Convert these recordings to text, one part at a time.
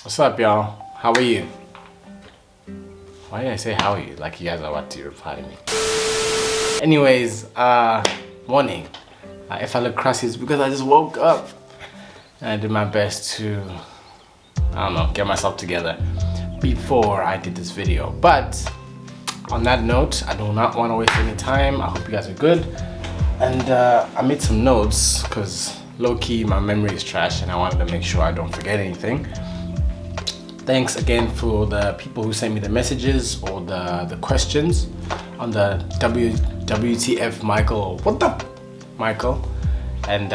What's up, y'all? How are you? Why did I say how are you? Like you guys are about to reply to me. Anyways, morning. If I look crusty, it's because I just woke up and I did my best to, I don't know, get myself together before I did this video. But on that note, I do not want to waste any time. I hope you guys are good. And I made some notes because low-key my memory is trash and I wanted to make sure I don't forget anything. Thanks again for the people who sent me the messages or the questions on the WTF Michael. And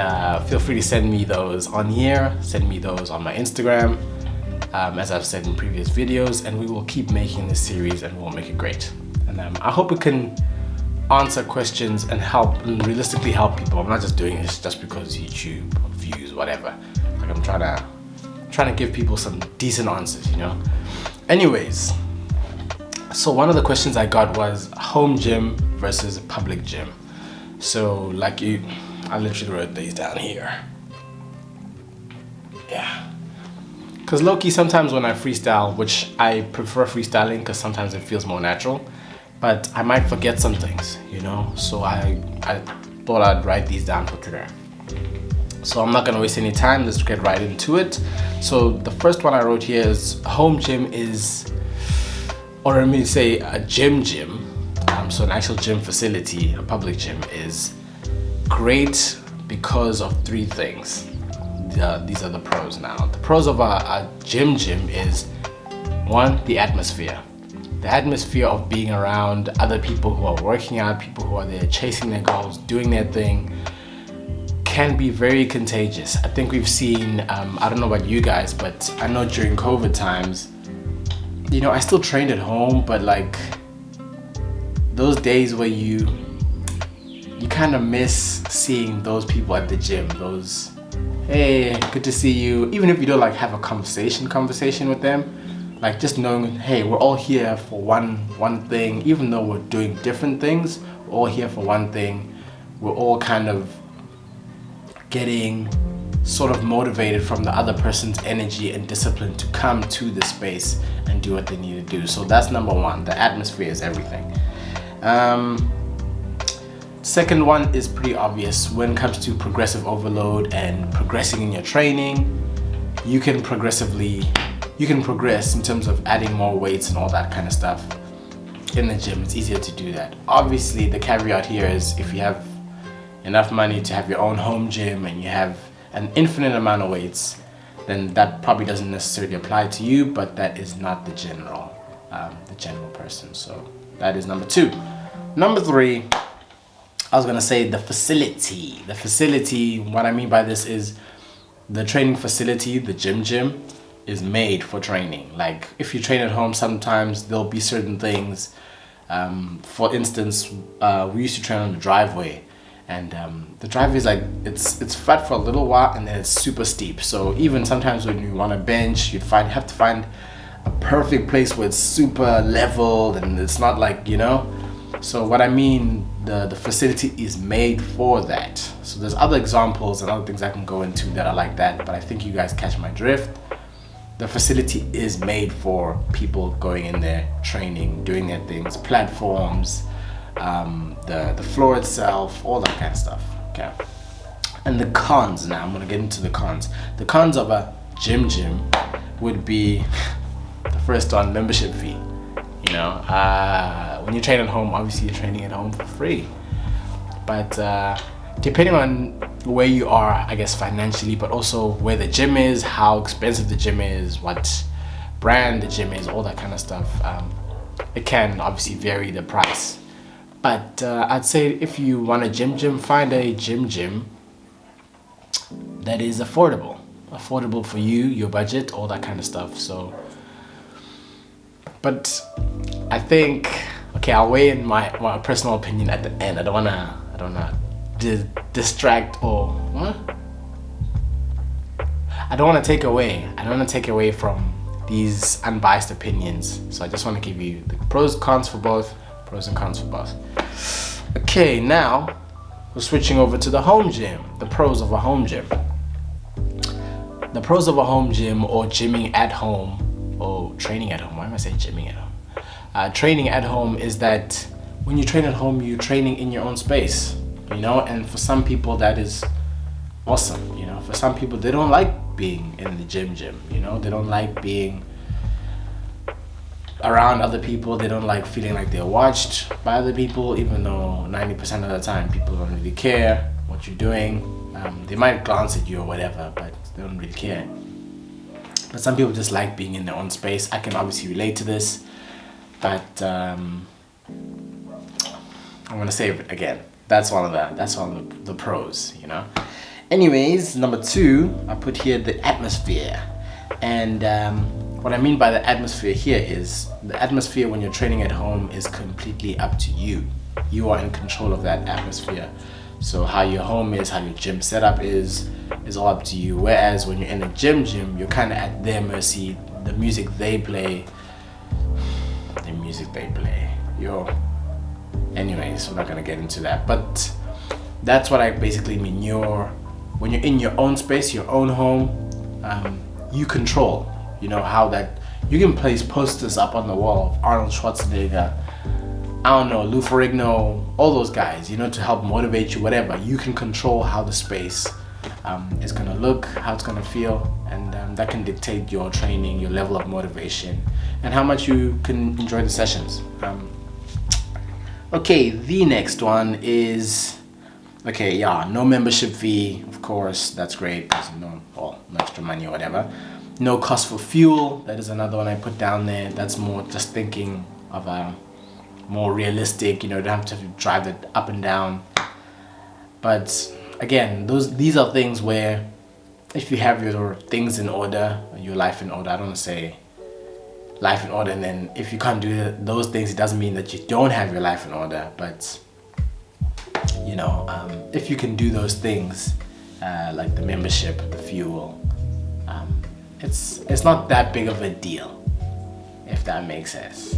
feel free to send me those on here, send me those on my Instagram, as I've said in previous videos, and we will keep making this series and we'll make it great. And I hope it can answer questions and help and realistically help people. I'm not just doing this just because YouTube views, whatever. Like I'm trying to give people some decent answers, you know? Anyways, so one of the questions I got was home gym versus public gym. So like I literally wrote these down here. Yeah. Because low-key sometimes when I freestyle, which I prefer freestyling because sometimes it feels more natural, but I might forget some things, you know? So I thought I'd write these down for today. So I'm not gonna waste any time, let's get right into it. So the first one I wrote here is home gym is, or let me say a gym. So an actual gym facility, a public gym is great because of three things. These are the pros now. The pros of a gym is, one, the atmosphere. The atmosphere of being around other people who are working out, people who are there chasing their goals, doing their thing, can be very contagious. I think we've seen, I don't know about you guys, but I know during COVID times, you know, I still trained at home, but like those days where you kind of miss seeing those people at the gym, those, hey, good to see you, even if you don't like have a conversation with them, like just knowing, hey, we're all here for one thing, even though we're doing different things, we're all here for one thing. We're all kind of getting sort of motivated from the other person's energy and discipline to come to the space and do what they need to do. So that's number one. The atmosphere is everything. Second one is pretty obvious. When it comes to progressive overload and progressing in your training, you can progress in terms of adding more weights and all that kind of stuff in the gym. It's easier to do that. Obviously, the caveat here is if you have enough money to have your own home gym and you have an infinite amount of weights, then that probably doesn't necessarily apply to you, but that is not the general person. So that is number two. Number three, I was gonna say the facility. The facility, what I mean by this is the training facility, the gym is made for training. Like if you train at home, sometimes there'll be certain things. For instance, we used to train on the driveway. And the driveway is like, it's flat for a little while and then it's super steep. So even sometimes when you want to bench, you have to find a perfect place where it's super leveled and it's not like, you know. So what I mean, the facility is made for that. So there's other examples and other things I can go into that are like that, but I think you guys catch my drift. The facility is made for people going in there, training, doing their things, platforms, the floor itself, all that kind of stuff. Okay. And the cons now, I'm gonna get into the cons. The cons of a gym would be the first one, membership fee. You know, when you train at home, obviously you're training at home for free. But depending on where you are, I guess financially, but also where the gym is, how expensive the gym is, what brand the gym is, all that kind of stuff, it can obviously vary the price. But I'd say if you want a gym, find a gym that is affordable for you, your budget, all that kind of stuff. So, but I think, okay, I'll weigh in my personal opinion at the end. I don't wanna distract or what? I don't want to take away from these unbiased opinions. So I just want to give you the pros and cons for both. Okay, now we're switching over to the home gym, the pros of a home gym. The pros of a home gym or gymming at home or training at home. Why am I saying gymming at home? Training at home is that when you train at home, you're training in your own space, you know, and for some people that is awesome, you know. For some people, they don't like being in the gym, you know, they don't like being around other people, they don't like feeling like they're watched by other people, even though 90% of the time people don't really care what you're doing. They might glance at you or whatever, but they don't really care. But some people just like being in their own space. I can obviously relate to this, but I'm gonna say it again. That's one of the pros, you know. Anyways, number 2, I put here the atmosphere. And what I mean by the atmosphere here is the atmosphere when you're training at home is completely up to you. You are in control of that atmosphere. So how your home is, how your gym setup is all up to you. Whereas when you're in a gym, you're kind of at their mercy. The music they play. Anyways, we're not gonna get into that. But that's what I basically mean. When you're in your own space, your own home, you control. You know how that you can place posters up on the wall of Arnold Schwarzenegger, I don't know, Lou Ferrigno, all those guys, you know, to help motivate you, whatever. You can control how the space is gonna look, how it's gonna feel, and that can dictate your training, your level of motivation, and how much you can enjoy the sessions. Okay, the next one is, no membership fee, of course, that's great, there's no extra money or whatever. No cost for fuel, that is another one I put down there. That's more just thinking of a more realistic, you know, you don't have to drive it up and down. But again, these are things where if you have your things in order, your life in order, I don't want to say life in order, and then if you can't do those things, it doesn't mean that you don't have your life in order. But you know, if you can do those things, like the membership, the fuel, it's not that big of a deal, if that makes sense.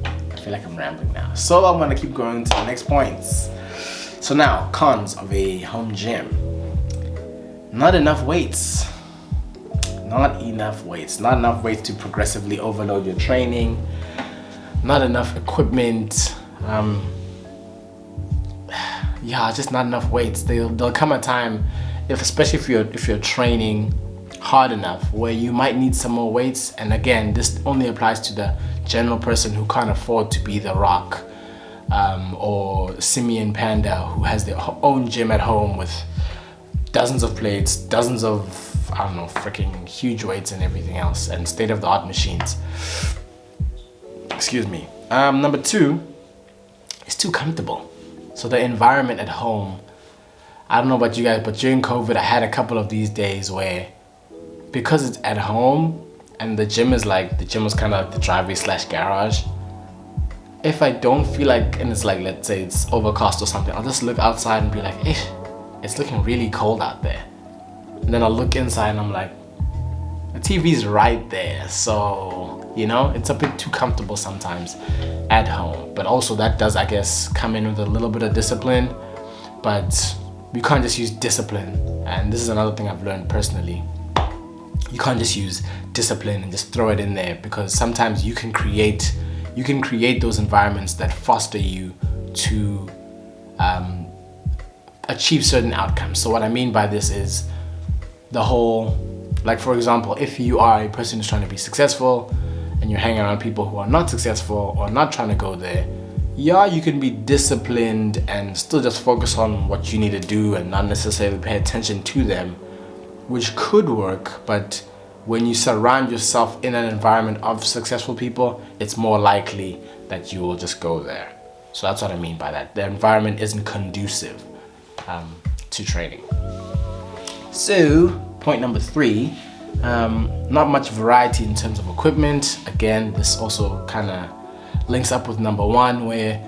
I feel like I'm rambling now, so I'm gonna keep going to the next points. So now, cons of a home gym. Not enough weights. Not enough weights to progressively overload your training. Not enough equipment. Just not enough weights. There'll come a time, especially if you're training hard enough, where you might need some more weights. And again, this only applies to the general person who can't afford to be The Rock, or Simeon Panda, who has their own gym at home with dozens of plates, dozens of, freaking huge weights and everything else, and state-of-the-art machines. Excuse me. Number 2, it's too comfortable. So the environment at home, I don't know about you guys, but during COVID, I had a couple of these days where, because it's at home and the gym was kind of like the driveway / garage, if I don't feel like, and it's like, let's say it's overcast or something, I'll just look outside and be like, it's looking really cold out there. And then I'll look inside and I'm like, the TV's right there. So, you know, it's a bit too comfortable sometimes at home. But also that does, I guess, come in with a little bit of discipline. But you can't just use discipline. And this is another thing I've learned personally. You can't just use discipline and just throw it in there, because sometimes you can create those environments that foster you to achieve certain outcomes. So what I mean by this is the whole, like for example, if you are a person who's trying to be successful and you're hanging around people who are not successful or not trying to go there, you can be disciplined and still just focus on what you need to do and not necessarily pay attention to them, which could work. But when you surround yourself in an environment of successful people, it's more likely that you will just go there. So that's what I mean by that. The environment isn't conducive to training. So point number 3, not much variety in terms of equipment. Again, this also kind of links up with number 1, where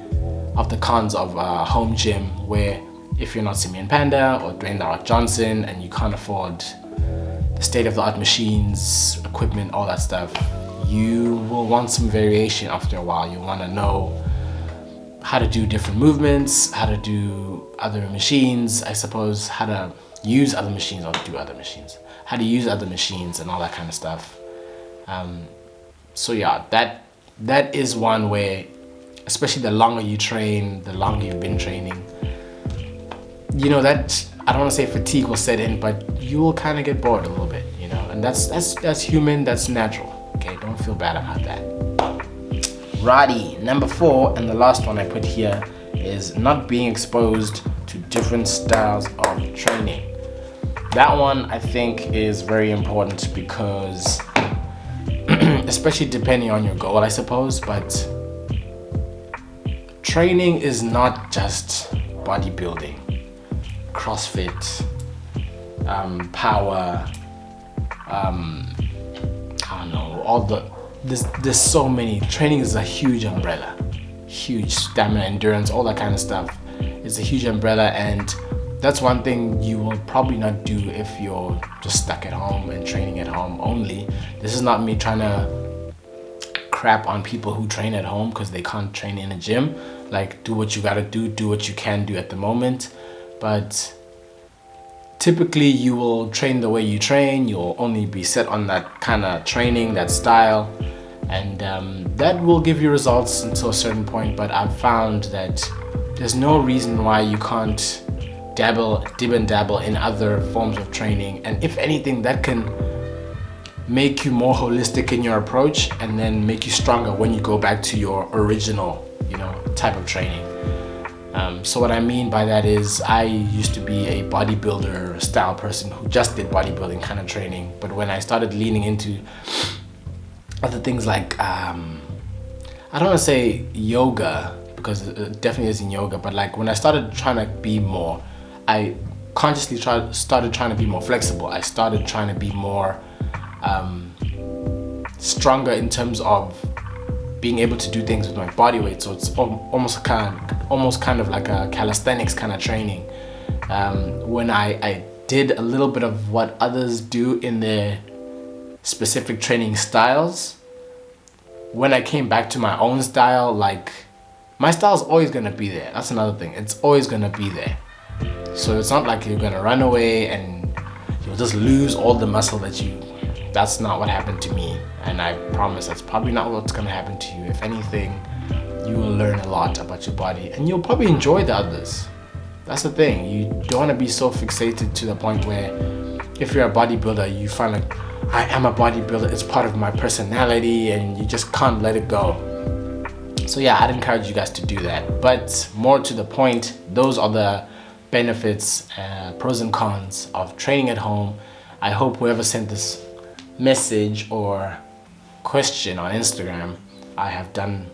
of the cons of a home gym, where if you're not Simeon Panda or Dwayne The Rock Johnson and you can't afford the state-of-the-art machines, equipment, all that stuff, you will want some variation after a while. You want to know how to do different movements, how to do other machines, I suppose, how to use other machines or do other machines, how to use other machines and all that kind of stuff. So yeah, that is one where, especially the longer you train, the longer you've been training, you know, that, I don't want to say fatigue will set in, but you will kind of get bored a little bit, you know, and that's human, that's natural. Okay, don't feel bad about that. Righty, number 4, and the last one I put here, is not being exposed to different styles of training. That one I think is very important because especially depending on your goal, I suppose, but training is not just bodybuilding, CrossFit, power, I don't know, all the, there's so many. Training is a huge umbrella, huge stamina, endurance, all that kind of stuff. It's a huge umbrella, and that's one thing you will probably not do if you're just stuck at home and training at home only. This is not me trying to crap on people who train at home because they can't train in a gym. Like, do what you gotta do what you can do at the moment. But typically you will train the way you train. You'll only be set on that kind of training, that style, and that will give you results until a certain point. But I've found that there's no reason why you can't dib and dabble in other forms of training, and if anything, that can make you more holistic in your approach and then make you stronger when you go back to your original, you know, type of training. So what I mean by that is, I used to be a bodybuilder style person who just did bodybuilding kind of training, but when I started leaning into other things like I don't want to say yoga, because it definitely isn't yoga, but like when I started trying to be more, I consciously started trying to be more flexible. I started trying to be more stronger in terms of being able to do things with my body weight. So it's almost kind of like a calisthenics kind of training. When I did a little bit of what others do in their specific training styles, when I came back to my own style, like, my style is always gonna be there. That's another thing. It's always gonna be there. So it's not like you're gonna run away and you'll just lose all the muscle that you. That's not what happened to me, and I promise that's probably not what's gonna happen to you. If anything, you will learn a lot about your body, and you'll probably enjoy the others. That's the thing. You don't want to be so fixated to the point where, if you're a bodybuilder, you find like, I am a bodybuilder, it's part of my personality, and you just can't let it go. So yeah, I'd encourage you guys to do that. But more to the point, those are the benefits, pros and cons of training at home. I hope whoever sent this message or question on Instagram, I've done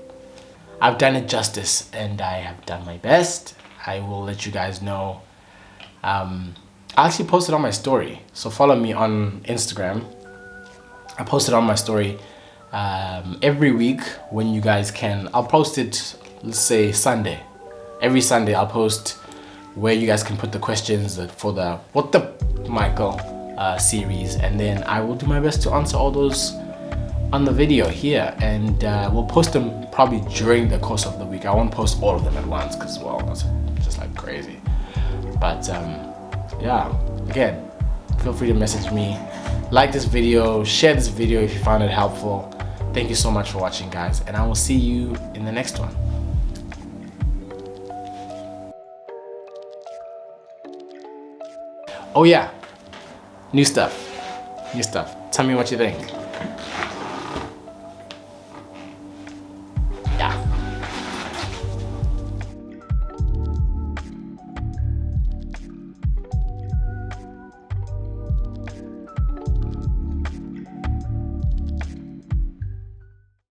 it justice, and I have done my best. I will let you guys know. I actually posted on my story, so follow me on Instagram. I posted on my story every week when you guys can. I'll post it, let's say Sunday. Every Sunday I'll post where you guys can put the questions for the What the Michael series, and then I will do my best to answer all those on the video here, and we'll post them probably during the course of the week. I won't post all of them at once because, well, that's just like crazy. But yeah, again, feel free to message me, like this video, share this video if you found it helpful. Thank you so much for watching, guys, and I will see you in the next one. Oh yeah, new stuff. Tell me what you think.